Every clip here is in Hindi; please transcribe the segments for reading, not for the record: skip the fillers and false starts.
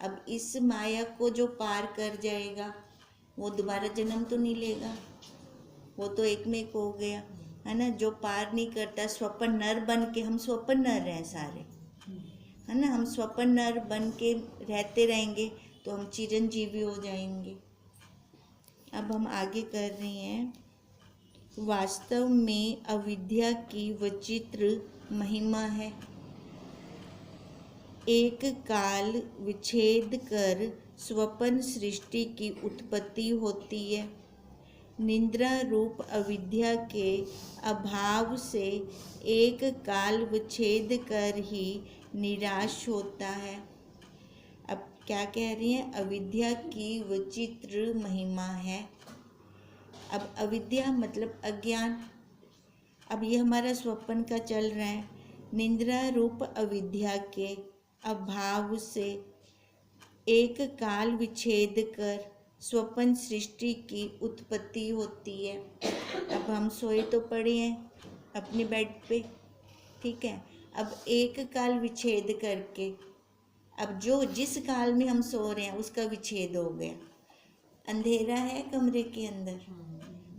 अब इस माया को जो पार कर जाएगा वो दोबारा जन्म तो नहीं लेगा, वो तो एक में एक हो गया, है ना। जो पार नहीं करता, स्वपन नर बन के, हम स्वपन नर हैं सारे, है ना। हम स्वपन नर बन के रहते रहेंगे तो हम चिरंजीवी हो जाएंगे। अब हम आगे कर रहे हैं। वास्तव में अविद्या की विचित्र महिमा है। एक काल विच्छेद कर स्वपन सृष्टि की उत्पत्ति होती है। निद्रा रूप अविद्या के अभाव से एक काल विच्छेद कर ही निराश होता है। अब क्या कह रही हैं? अविद्या की विचित्र महिमा है। अब अविद्या मतलब अज्ञान। अब ये हमारा स्वप्न का चल रहा है। निद्रा रूप अविद्या के अभाव से एक काल विच्छेद कर स्वपन सृष्टि की उत्पत्ति होती है। अब हम सोए तो पड़े हैं अपने बेड पे, ठीक है। अब एक काल विच्छेद करके, अब जो जिस काल में हम सो रहे हैं उसका विच्छेद हो गया। अंधेरा है कमरे के अंदर,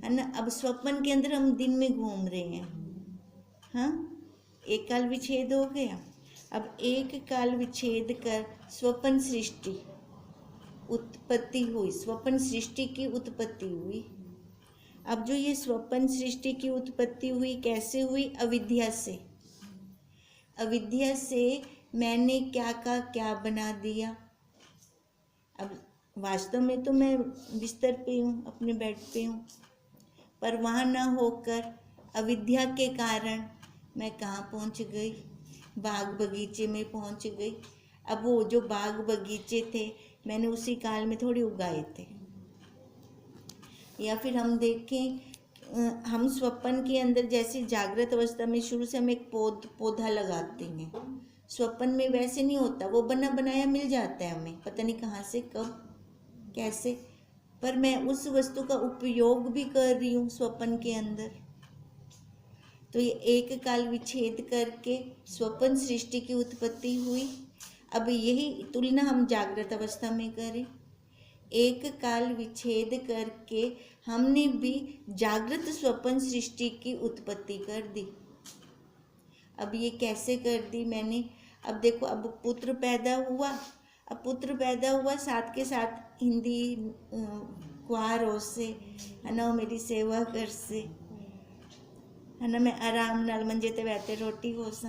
है ना। अब स्वप्न के अंदर हम दिन में घूम रहे हैं, हाँ, एक काल विच्छेद हो गया। अब एक काल विच्छेद कर स्वपन सृष्टि उत्पत्ति हुई, स्वपन सृष्टि की उत्पत्ति हुई। अब जो ये स्वपन सृष्टि की उत्पत्ति हुई, कैसे हुई? अविद्या से। अविद्या से मैंने क्या का क्या बना दिया। अब वास्तव में तो मैं बिस्तर पे हूँ, अपने बेड पे हूँ, पर वहाँ ना होकर अविद्या के कारण मैं कहाँ पहुँच गई? बाग बगीचे में पहुँच गई। अब वो जो बाग बगीचे थे मैंने उसी काल में थोड़ी उगाए थे। या फिर हम देखें, हम स्वप्न के अंदर जैसे जागृत अवस्था में शुरू से हम एक पौधा लगाते हैं, स्वप्न में वैसे नहीं होता। वो बना बनाया मिल जाता है हमें, पता नहीं कहाँ से, कब, कैसे, पर मैं उस वस्तु का उपयोग भी कर रही हूँ स्वप्न के अंदर। तो ये एक काल विच्छेद करके स्वप्न सृष्टि की उत्पत्ति हुई। अब यही तुलना हम जागृत अवस्था में करें। एक काल विच्छेद करके हमने भी जागृत स्वप्न सृष्टि की उत्पत्ति कर दी। अब ये कैसे कर दी मैंने? अब देखो, अब पुत्र पैदा हुआ। अब पुत्र पैदा हुआ, साथ के साथ हिंदी कुआर हो से, है ना, मेरी सेवा कर से, है ना, मैं आराम नाल मंजे ते बैठे रोटी हो सा।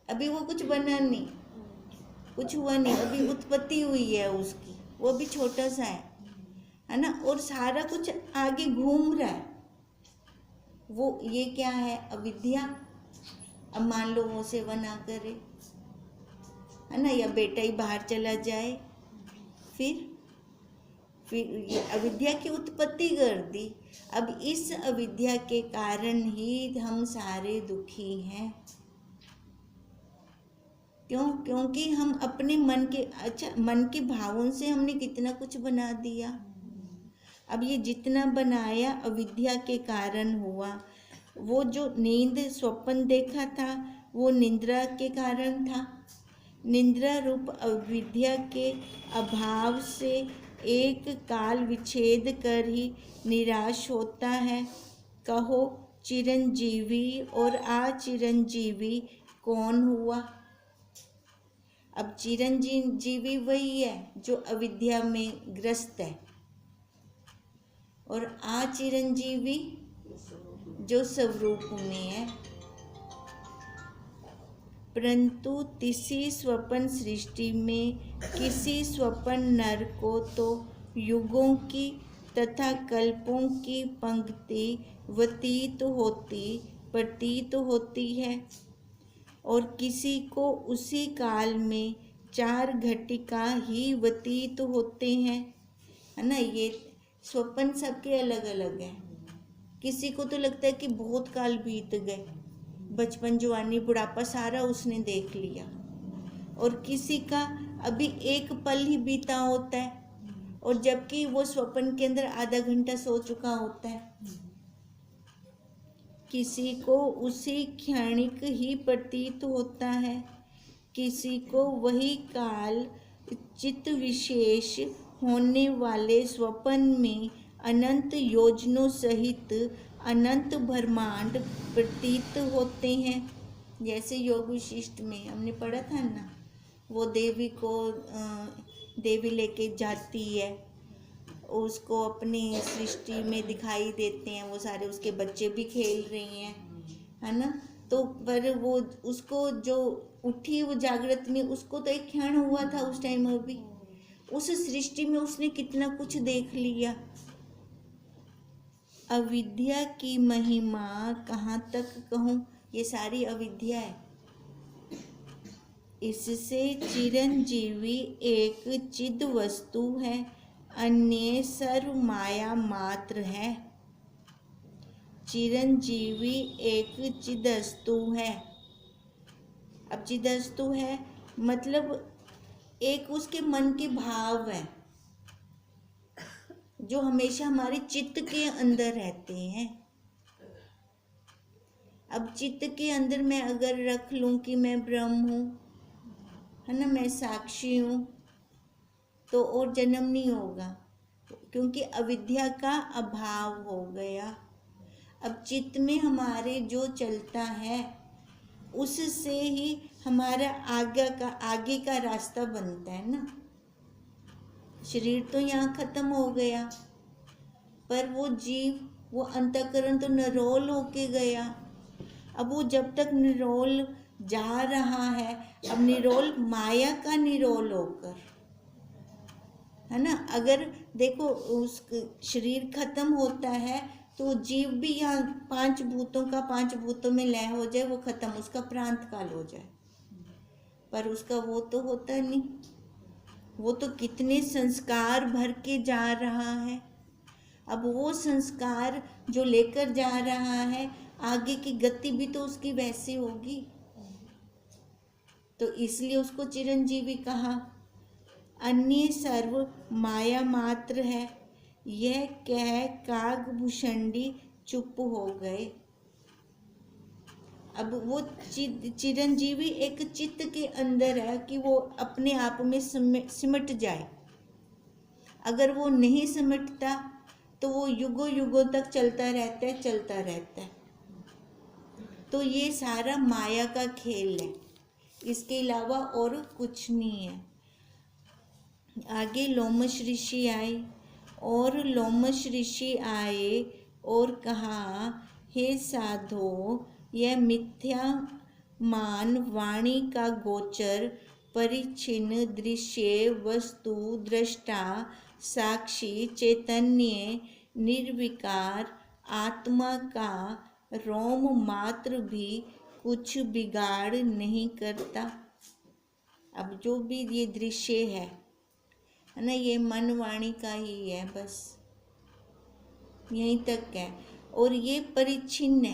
अभी वो कुछ बना नहीं, कुछ हुआ नहीं, अभी उत्पत्ति हुई है उसकी, वो भी छोटा सा है ना। और सारा कुछ आगे घूम रहा है। वो ये क्या है? अविद्या। अब मान लो वो सेवा ना करे, है ना, या बेटा ही बाहर चला जाए, फिर ये अविद्या की उत्पत्ति कर दी। अब इस अविद्या के कारण ही हम सारे दुखी हैं। क्यों? क्योंकि हम अपने मन के, मन के भावों से हमने कितना कुछ बना दिया। अब ये जितना बनाया अविद्या के कारण हुआ। वो जो नींद स्वप्न देखा था वो निद्रा के कारण था। निद्रा रूप अविद्या के अभाव से एक काल विच्छेद कर ही निराश होता है। कहो चिरंजीवी और अचिरंजीवी कौन हुआ? अब चिरंजीवी वही है जो अविद्या में ग्रस्त है, और अचिरंजीवी जो स्वरूप में है। परंतु किसी स्वप्न सृष्टि में किसी स्वप्न नर को तो युगों की तथा कल्पों की पंक्ति प्रतीत होती है, और किसी को उसी काल में 4 घटिका ही व्यतीत होते हैं, है ना। ये स्वप्न सबके अलग अलग हैं। किसी को तो लगता है कि बहुत काल बीत गए, बचपन, जवानी, बुढ़ापा सारा उसने देख लिया, और किसी का अभी एक पल ही बीता होता है, और जबकि वो स्वप्न के अंदर आधा घंटा सो चुका होता है। किसी को उसी क्षणिक ही प्रतीत होता है, किसी को वही काल चित्त विशेष होने वाले स्वप्न में अनंत योजनों सहित अनंत ब्रह्मांड प्रतीत होते हैं। जैसे योग विशिष्ट में हमने पढ़ा था ना, वो देवी को देवी लेके जाती है, उसको अपनी सृष्टि में दिखाई देते हैं, वो सारे उसके बच्चे भी खेल रही हैं, है ना। तो पर वो उसको जो उठी वो जागृत में, उसको तो एक क्षण हुआ था उस टाइम, अभी उस सृष्टि में उसने कितना कुछ देख लिया। अविद्या की महिमा कहाँ तक कहूँ, ये सारी अविद्या है। इससे चिरंजीवी एक चिद वस्तु है, अन्य सर्व माया मात्र है। चिरंजीवी एक चिदस्तु है। अब चिदस्तु है मतलब एक उसके मन के भाव है जो हमेशा हमारे चित्त के अंदर रहते हैं। अब चित्त के अंदर मैं अगर रख लूं कि मैं ब्रह्म हूँ, है ना, मैं साक्षी हूँ, तो और जन्म नहीं होगा, क्योंकि अविद्या का अभाव हो गया। अब चित्त में हमारे जो चलता है उससे ही हमारा आगे का रास्ता बनता है ना। शरीर तो यहाँ खत्म हो गया, पर वो जीव, वो अंतःकरण तो निरोल होके गया। अब वो जब तक निरोल जा रहा है, अब निरोल माया का निरोल होकर, है ना। अगर देखो उस शरीर खत्म होता है तो जीव भी यहाँ पांच भूतों में लय हो जाए, वो खत्म, उसका प्रांत काल हो जाए, पर उसका वो तो होता नहीं। वो तो कितने संस्कार भर के जा रहा है। अब वो संस्कार जो लेकर जा रहा है, आगे की गति भी तो उसकी वैसी होगी, तो इसलिए उसको चिरंजीवी कहा। अन्य सर्व माया मात्र है, यह कह कागभूषणी चुप हो गए। अब वो चिरंजीवी एक चित्त के अंदर है कि वो अपने आप में सिमट जाए। अगर वो नहीं सिमटता तो वो युगों युगों तक चलता रहता है। तो ये सारा माया का खेल है, इसके अलावा और कुछ नहीं है। आगे लोमश ऋषि आए और कहा, हे साधो, यह मिथ्या मान वाणी का गोचर परिच्छिन्न दृश्य वस्तु दृष्टा साक्षी चैतन्य निर्विकार आत्मा का रोम मात्र भी कुछ बिगाड़ नहीं करता। अब जो भी ये दृश्य है ना, ये मन वाणी का ही है, बस यहीं तक है। और ये परिच्छिन्न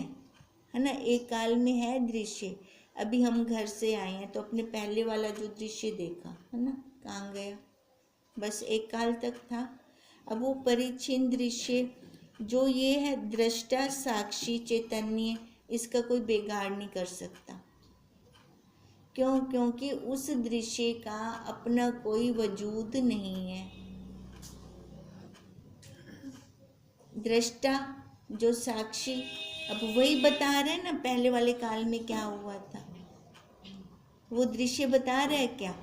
है ना, एक काल में है दृश्य। अभी हम घर से आए हैं तो अपने पहले वाला जो दृश्य देखा है ना, कहाँ गया, बस एक काल तक था। अब वो परिच्छिन्न दृश्य जो ये है दृष्टा साक्षी चैतन्य, इसका कोई बिगाड़ नहीं कर सकता। क्यों? क्योंकि उस दृश्य का अपना कोई वजूद नहीं है। दृष्टा जो साक्षी, अब वही बता रहे हैं ना पहले वाले काल में क्या हुआ था, वो दृश्य बता रहा है क्या?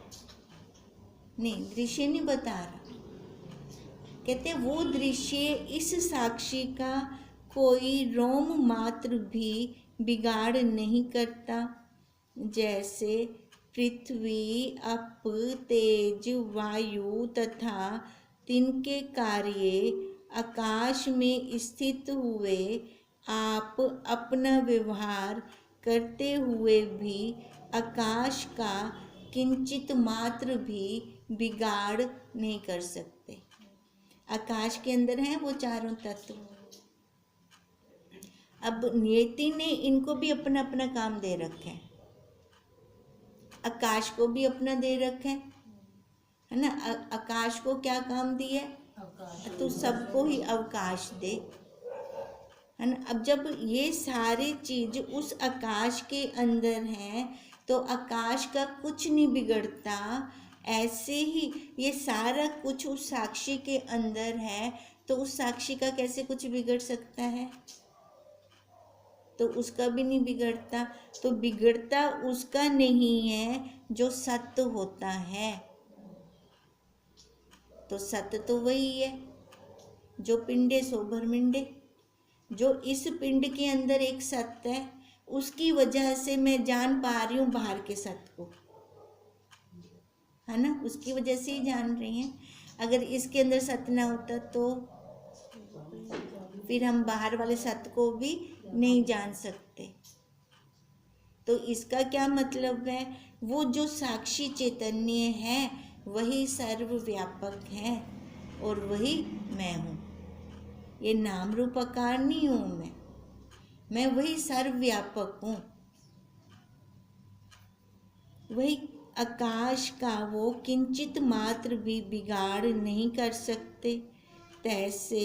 नहीं, दृश्य नहीं बता रहा। कहते वो दृश्य इस साक्षी का कोई रोम मात्र भी बिगाड़ नहीं करता। जैसे पृथ्वी, अप, तेज, वायु तथा तिनके कार्य आकाश में स्थित हुए आप अपना व्यवहार करते हुए भी आकाश का किंचित मात्र भी बिगाड़ नहीं कर सकते। आकाश के अंदर हैं वो चारों तत्व। अब नियति ने इनको भी अपना अपना काम दे रखा है, आकाश को भी अपना दे रखा है ना। आकाश को क्या काम दिया है? तो सबको ही अवकाश दे, है ना। अब जब ये सारी चीज उस आकाश के अंदर हैं तो आकाश का कुछ नहीं बिगड़ता। ऐसे ही ये सारा कुछ उस साक्षी के अंदर है, तो उस साक्षी का कैसे कुछ बिगड़ सकता है? तो उसका भी नहीं बिगड़ता। तो बिगड़ता उसका नहीं है जो सत्य होता है। तो सत्य तो वही है जो पिंडे सो ब्रह्मिंडे। जो इस पिंड के अंदर एक सत्य है, उसकी वजह से मैं जान पा रही हूँ बाहर के सत्य को, है ना, उसकी वजह से ही जान रही हैं। अगर इसके अंदर सत्य ना होता तो फिर हम बाहर वाले सत्य को भी नहीं जान सकते। तो इसका क्या मतलब है? वो जो साक्षी चैतन्य है वही सर्वव्यापक है और वही मैं हूँ। ये नाम रूप आकार नहीं हूँ मैं वही सर्वव्यापक हूँ। वही आकाश का वो किंचित मात्र भी बिगाड़ नहीं कर सकते। तैसे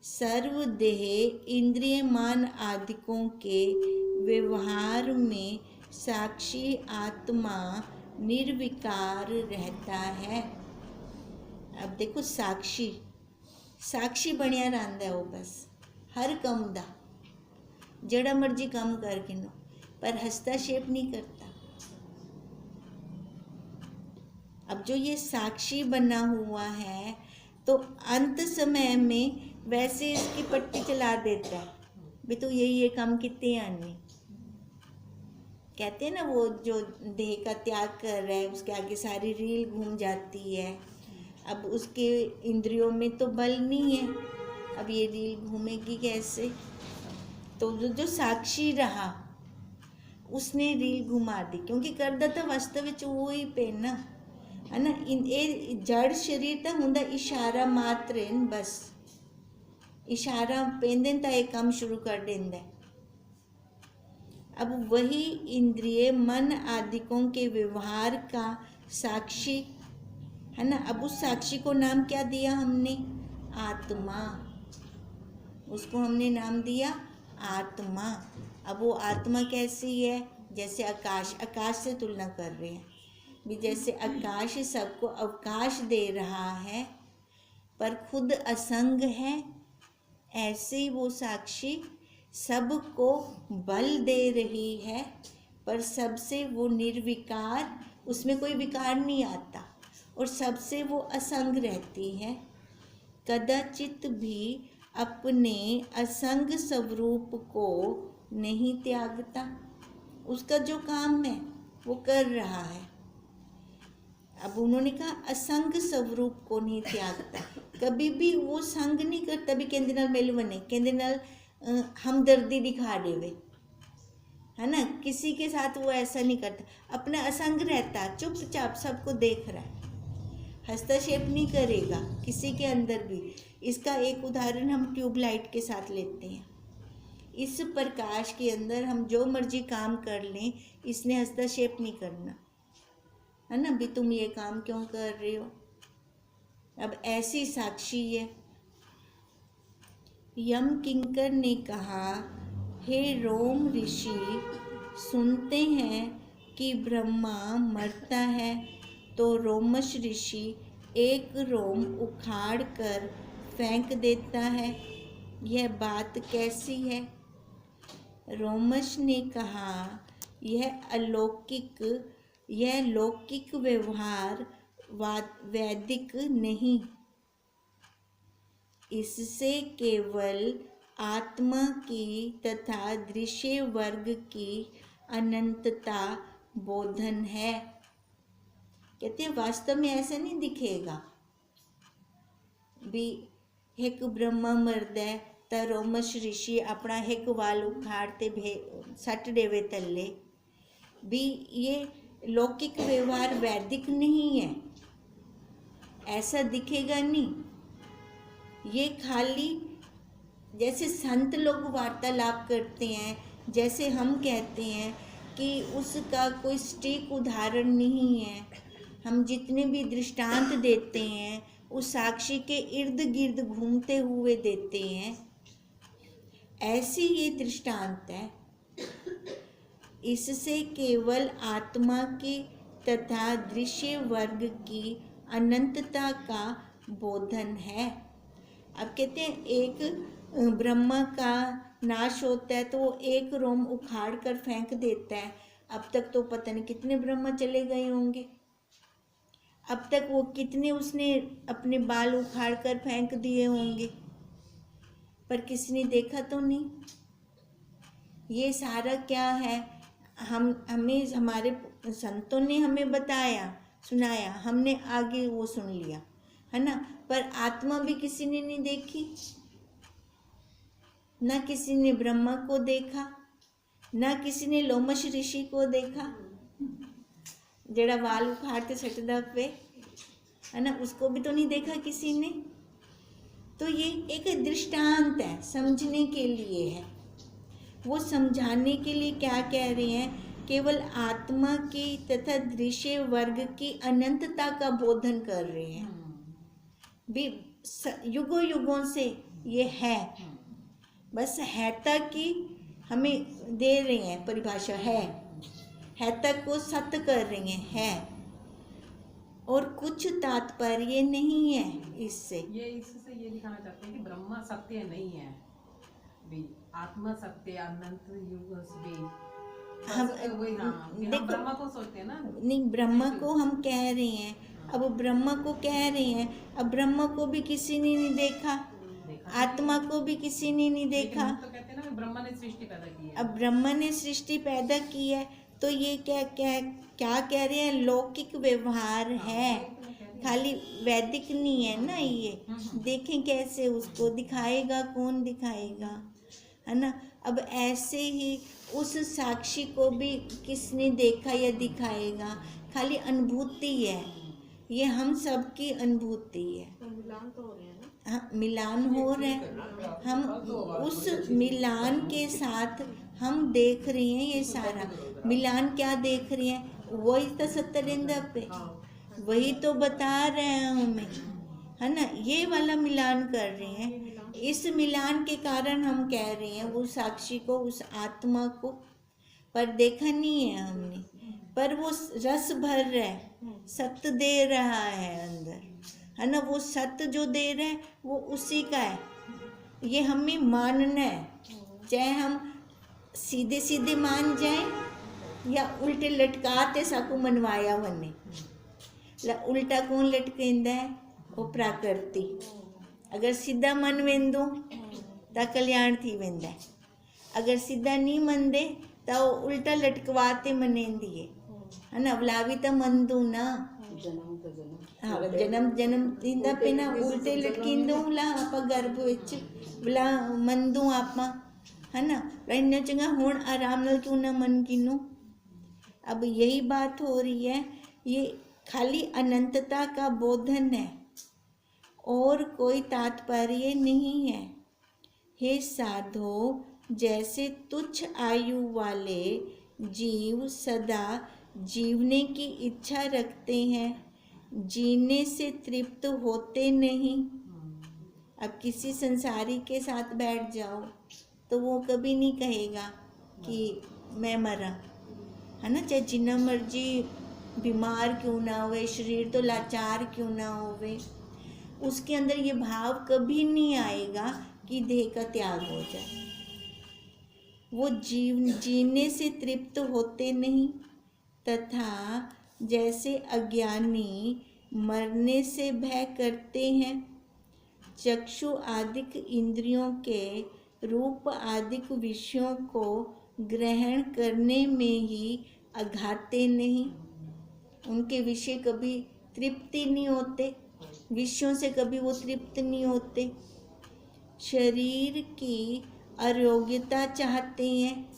सर्वदेह इंद्रिय मान आदिकों के व्यवहार में साक्षी आत्मा निर्विकार रहता है। अब देखो, साक्षी बनिया रहा वो बस हर कम दा जड़ा मर्जी काम करके नो, पर हस्तक्षेप नहीं करता। अब जो ये साक्षी बना हुआ है तो अंत समय में वैसे इसकी पट्टी चला देता है, भी तो ये काम कितने आने। कहते हैं ना, वो जो देह का त्याग कर रहा है उसके आगे सारी रील घूम जाती है। अब उसके इंद्रियों में तो बल नहीं है, अब ये रील घूमेगी कैसे? तो जो साक्षी रहा उसने रील घुमा दी, क्योंकि करदाता वास्तविक वो ही पे ना, है ना। ये जड़ शरीर तो हुंदा इशारा मात्र है, बस इशारा पेंदे ता ये काम शुरू कर देंदा है। अब वही इंद्रिय मन आदिकों के व्यवहार का साक्षी है ना। अब उस साक्षी को नाम क्या दिया हमने? आत्मा। उसको हमने नाम दिया आत्मा। अब वो आत्मा कैसी है? जैसे आकाश से तुलना कर रहे हैं भी, जैसे आकाश सबको अवकाश दे रहा है पर खुद असंग है, ऐसे ही वो साक्षी सबको बल दे रही है पर सबसे वो निर्विकार, उसमें कोई विकार नहीं आता और सबसे वो असंग रहती है। कदाचित भी अपने असंग स्वरूप को नहीं त्यागता। उसका जो काम है वो कर रहा है। अब उन्होंने कहा असंग स्वरूप को नहीं त्यागता, कभी भी वो संग नहीं करता भी कहते नाल मिल बने, कहते नाल हमदर्दी दिखा देवे, है ना। किसी के साथ वो ऐसा नहीं करता, अपना असंग रहता, चुपचाप सबको देख रहा है, हस्तक्षेप नहीं करेगा किसी के अंदर भी। इसका एक उदाहरण हम ट्यूबलाइट के साथ लेते हैं। इस प्रकाश के अंदर हम जो मर्जी काम कर लें, इसने हस्तक्षेप नहीं करना, है ना, भी तुम ये काम क्यों कर रहे हो। अब ऐसी साक्षी है। यम किंकर ने कहा, हे रोम ऋषि, सुनते हैं कि ब्रह्मा मरता है तो रोमश ऋषि एक रोम उखाड़ कर फेंक देता है, यह बात कैसी है? रोमश ने कहा, यह लौकिक व्यवहार वैदिक नहीं, इससे केवल आत्मा की तथा दृश्य वर्ग की अनंतता बोधन है। कहते हैं वास्तव में ऐसा नहीं दिखेगा भी एक ब्रह्मा मरद है तो रोमश ऋषि अपना एक वाल उखाड़ते सट देवे तले भी, ये लौकिक व्यवहार वैदिक नहीं है, ऐसा दिखेगा नहीं। ये खाली जैसे संत लोग वार्तालाप करते हैं, जैसे हम कहते हैं कि उसका कोई सटीक उदाहरण नहीं है, हम जितने भी दृष्टांत देते हैं उस साक्षी के इर्द गिर्द घूमते हुए देते हैं, ऐसी ये दृष्टांत है। इससे केवल आत्मा की तथा दृश्य वर्ग की अनंतता का बोधन है। अब कहते हैं एक ब्रह्मा का नाश होता है तो वो एक रोम उखाड़ कर फेंक देता है। अब तक तो पता नहीं कितने ब्रह्मा चले गए होंगे, अब तक वो कितने उसने अपने बाल उखाड़ कर फेंक दिए होंगे, पर किसी ने देखा तो नहीं। ये सारा क्या है, हमें हमारे संतों ने हमें बताया सुनाया, हमने आगे वो सुन लिया है ना, पर आत्मा भी किसी ने नहीं देखी। ना किसी ने ब्रह्मा को देखा, ना किसी ने लोमश ऋषि को देखा, जड़ा वाल उखाड़ते सटदा पे है ना, उसको भी तो नहीं देखा किसी ने। तो ये एक दृष्टांत है, समझने के लिए है। वो समझाने के लिए क्या कह रहे हैं, केवल आत्मा की तथा दृश्य वर्ग की अनंतता का बोधन कर रहे हैं। भी युगों युगों से ये है, बस है तक की हमें दे रहे हैं परिभाषा, है तक को सत्य कर रही है, और कुछ तात्पर्य नहीं है इससे। इससे ये दिखाना चाहते हैं कि ब्रह्मा सत्य नहीं है, भी आत्मा सत्य अनंत युग भी हम देखो ब्रह्मा को सोचते हैं ना, नहीं ब्रह्मा को हम कह रहे हैं, अब ब्रह्मा को कह रहे हैं, अब ब्रह्मा को भी किसी ने नहीं देखा, आत्मा को भी किसी ने नहीं देखा। तो कहते हैं ना ब्रह्मा ने सृष्टि पैदा की है। अब ब्रह्मा ने सृष्टि पैदा की है तो ये क्या क्या क्या कह रहे हैं, लौकिक व्यवहार है, खाली वैदिक नहीं है ना। ये देखें कैसे उसको दिखाएगा, कौन दिखाएगा, है ना। अब ऐसे ही उस साक्षी को भी किसने देखा या दिखाएगा, खाली अनुभूति है, ये हम सबकी अनुभूति है। मिलान तो हो रहे हैं ना, हाँ मिलान हो रहा है, हम उस मिलान के साथ हम देख रहे हैं ये सारा मिलान। क्या देख रहे हैं, वही तो सत्यरिंदा पे वही तो बता रहे हैं हमें, है ना। ये वाला मिलान कर रहे हैं, इस मिलान के कारण हम कह रहे हैं वो साक्षी को, उस आत्मा को, पर देखा नहीं है हमने, पर वो रस भर रहा है, सत्य दे रहा है अंदर, है ना। वो सत्य जो दे रहा है वो उसी का है, ये हमें मानना है, चाहे हम सीधे सीधे मान जाएं या उल्टे लटकाते साकू मनवाया वने। उल्टा कौन लटकेंदा है, वो प्रकृति। अगर सीधा मन वेंदो तो कल्याण थी वेंदा है, अगर सीधा नहीं मनदे तो उल्टा लटकवाते मनेंदी है ना। वलावी तो मंदू ना, हाँ जन्म जन्म थींदा पे ना उल्टे लटकींदो वला आपा गर्भ विच वला मंदू आपा, है ना। इन्ना चंगा हुण आराम नाल क्यों ना मन कीनू। अब यही बात हो रही है, ये खाली अनंतता का बोधन है और कोई तात्पर्य नहीं है। हे साधो, जैसे तुच्छ आयु वाले जीव सदा जीवने की इच्छा रखते हैं, जीने से तृप्त होते नहीं। अब किसी संसारी के साथ बैठ जाओ तो वो कभी नहीं कहेगा कि मैं मरा, है ना। चाहे जितना मर्जी बीमार क्यों ना होवे, शरीर तो लाचार क्यों ना होवे, उसके अंदर ये भाव कभी नहीं आएगा कि देह का त्याग हो जाए। वो जीने से तृप्त होते नहीं, तथा जैसे अज्ञानी मरने से भय करते हैं, चक्षु आदिक इंद्रियों के रूप आदिक विषयों को ग्रहण करने में ही अघाते नहीं। उनके विषय कभी तृप्ति नहीं होते, विषयों से कभी वो तृप्त नहीं होते। शरीर की अयोग्यता चाहते हैं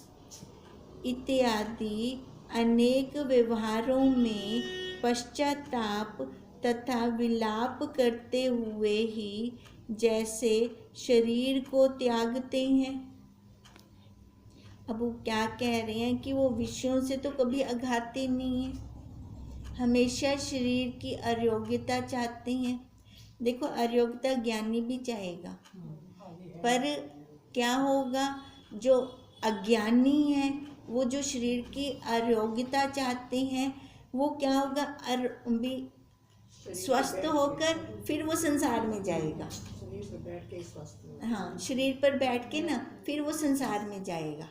इत्यादि अनेक व्यवहारों में पश्चाताप तथा विलाप करते हुए ही जैसे शरीर को त्यागते हैं। अब वो क्या कह रहे हैं कि वो विषयों से तो कभी अघाते नहीं हैं, हमेशा शरीर की अयोग्यता चाहते हैं। देखो अयोग्यता ज्ञानी भी चाहेगा, पर क्या होगा, जो अज्ञानी है वो जो शरीर की अयोग्यता चाहते हैं वो क्या होगा, भी स्वस्थ होकर फिर वो संसार में जाएगा। शरीर पे बैठ के ही स्वस्थ हो। हाँ, शरीर पर बैठ के ना फिर वो संसार में जाएगा,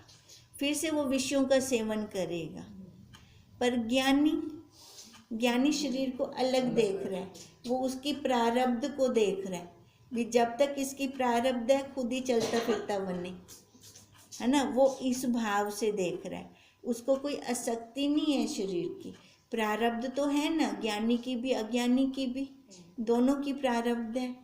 फिर से वो विषयों का सेवन करेगा। पर ज्ञानी शरीर को अलग देख रहा है, वो उसकी प्रारब्ध को देख रहा है भी, जब तक इसकी प्रारब्ध है खुद ही चलता फिरता बने, है ना, वो इस भाव से देख रहा है। उसको कोई आसक्ति नहीं है शरीर की। प्रारब्ध तो है ना, ज्ञानी की भी अज्ञानी की भी, दोनों की प्रारब्ध है।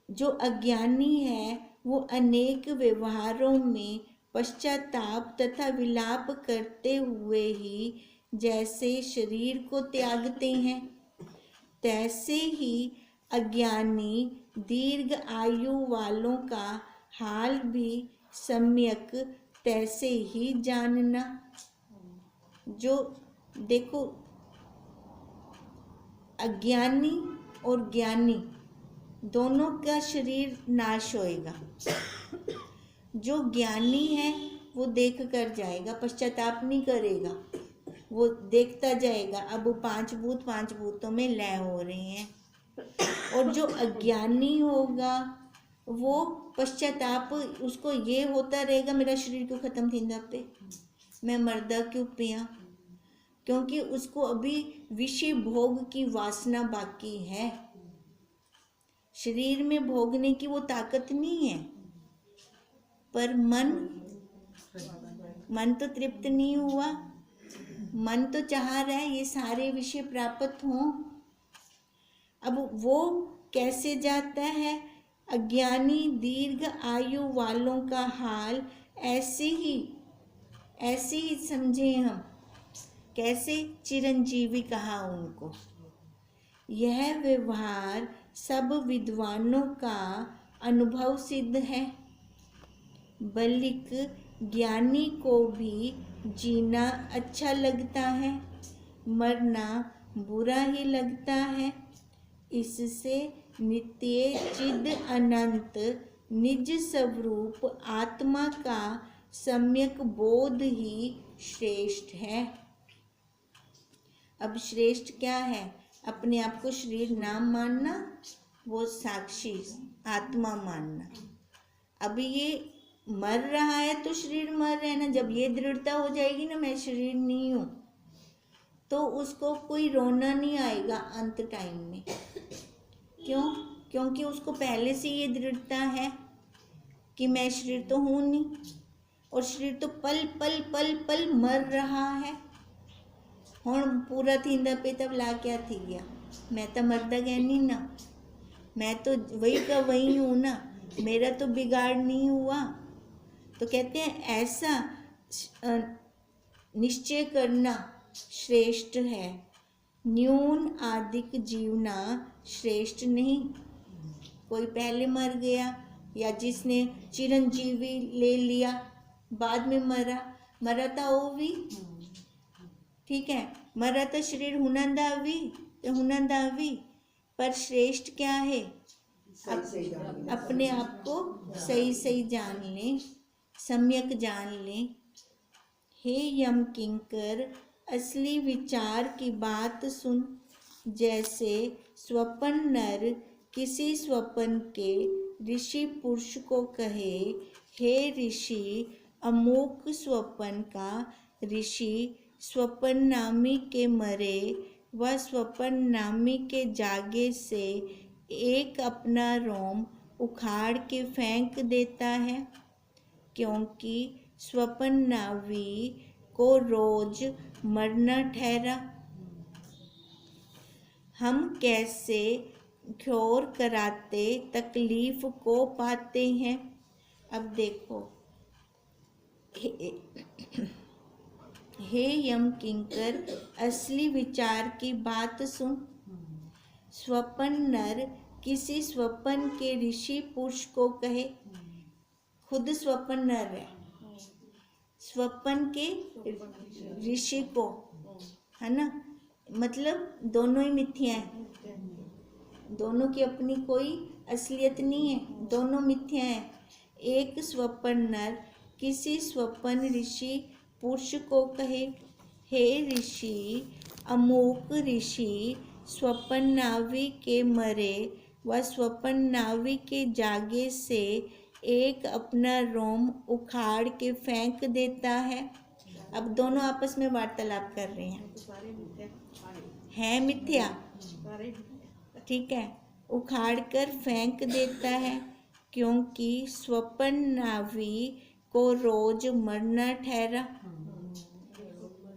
जो अज्ञानी है वो अनेक व्यवहारों में पश्चाताप तथा विलाप करते हुए ही जैसे शरीर को त्यागते हैं, तैसे ही अज्ञानी दीर्घ आयु वालों का हाल भी सम्यक तैसे ही जानना। जो देखो, अज्ञानी और ज्ञानी दोनों का शरीर नाश होएगा। जो ज्ञानी है वो देख कर जाएगा, पश्चाताप नहीं करेगा, वो देखता जाएगा। अब वो पांच भूतों में लय हो रहे हैं। और जो अज्ञानी होगा वो पश्चाताप, उसको ये होता रहेगा मेरा शरीर क्यों खत्म थींदा पे, मैं मरदा क्यों पिया, क्योंकि उसको अभी विषय भोग की वासना बाकी है। शरीर में भोगने की वो ताकत नहीं है। पर मन तो तृप्त नहीं हुआ, मन तो चाह रहा है ये सारे विषय प्राप्त हों। अब वो कैसे जाता है, अज्ञानी दीर्घ आयु वालों का हाल ऐसे ही समझे हम। कैसे, चिरंजीवी कहा उनको। यह व्यवहार सब विद्वानों का अनुभव सिद्ध है। बल्कि ज्ञानी को भी जीना अच्छा लगता है, मरना बुरा ही लगता है। इससे नित्य चिद अनंत निज स्वरूप आत्मा का सम्यक बोध ही श्रेष्ठ है। अब श्रेष्ठ क्या है, अपने आप को शरीर नाम मानना, वो साक्षी आत्मा मानना। अब ये मर रहा है तो शरीर मर रहा है ना, जब ये दृढ़ता हो जाएगी ना मैं शरीर नहीं हूँ, तो उसको कोई रोना नहीं आएगा अंत टाइम में। क्यों? क्योंकि उसको पहले से ये दृढ़ता है कि मैं शरीर तो हूँ नहीं, और शरीर तो पल पल पल पल मर रहा है। हुण पूरा थींदा पे तब ला क्या थी गया, मैं तो मरदा गया नहीं ना, मैं तो वही का वही हूँ ना, मेरा तो बिगाड़ नहीं हुआ। तो कहते हैं ऐसा निश्चय करना श्रेष्ठ है, न्यून आदिक जीवना श्रेष्ठ नहीं। कोई पहले मर गया या जिसने चिरंजीवी ले लिया बाद में मरा था वो भी ठीक है, मरा तो शरीर हुनंदा भी, पर श्रेष्ठ क्या है, अपने आप को सही जान लें, सम्यक जान लें। हे यम किंकर, असली विचार की बात सुन। जैसे स्वपन नर किसी स्वपन के ऋषि पुरुष को कहे, हे ऋषि, अमोक स्वपन का ऋषि स्वपन नामी के मरे व स्वपन नामी के जागे से एक अपना रोम उखाड़ के फेंक देता है, क्योंकि स्वपन नावी को रोज मरना ठहरा। हम कैसे घोर कराते तकलीफ को पाते हैं। अब देखो, हे यम किंकर, असली विचार की बात सुन। स्वपन नर किसी स्वपन के ऋषि पुरुष को कहे, खुद स्वपन नर है, स्वपन के ऋषि को, है ना, मतलब दोनों ही मिथ्या है, दोनों की अपनी कोई असलियत नहीं है, दोनों मिथ्या है। एक स्वपन नर किसी स्वपन ऋषि पुरुष को कहे, हे ऋषि, अमूक ऋषि स्वपन्नावी के मरे व स्वपन्नावी के जागे से एक अपना रोम उखाड़ के फेंक देता है। अब दोनों आपस में वार्तालाप कर रहे हैं। तो सारे मिथ्या है मिथ्या, सारे ठीक है, उखाड़ कर फेंक देता है, क्योंकि स्वपन्नावी को रोज मरना ठहरा,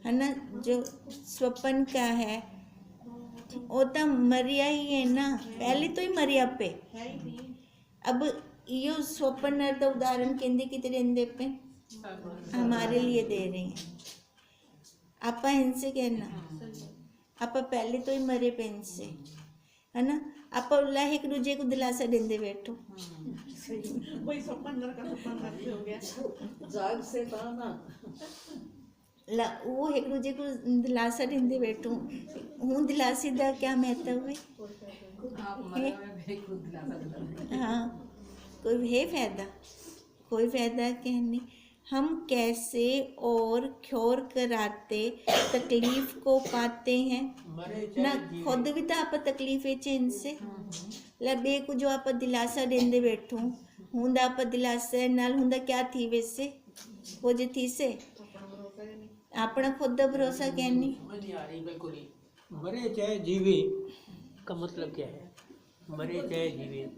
है ना। जो स्वपन का है वो तो मरिया ही है ना, पहले तो ही मरिया पे। है ही नहीं। अब यो स्वपन तो उदाहरण केंद्र की तरह पे हमारे लिए दे रहे हैं। आपा इनसे कहना, आपा पहले तो ही मरे पे इनसे, है ना। आप अल्लाह एक दूजे को दिलासा देंदे बैठो। वही स्वप्न नर का स्वप्न नर से हो गया। जाग से था ना। वो एक दूजे को दिलासा देंदे बैठो। हूँ दिलासी दा क्या महत्व है? आप मरे हुए भी खुद दिलासा दिलाते हैं। हाँ, कोई है फायदा? कोई फायदा क्या नहीं। हम कैसे और क्योर कराते तकलीफ को पाते हैं ना, खुद भी तो आप तकलीफ है इनसे लबे को जो आप दिलासा देंदे बैठो हुंदा आप दिलासा नाल हुंदा क्या थी वैसे वो जो थी से अपना खुद दा भरोसा क्या नहीं। समझ नहीं आ रही बिल्कुल ही। मरे चाहे जीवे का मतलब क्या है? मरे चाहे जीवे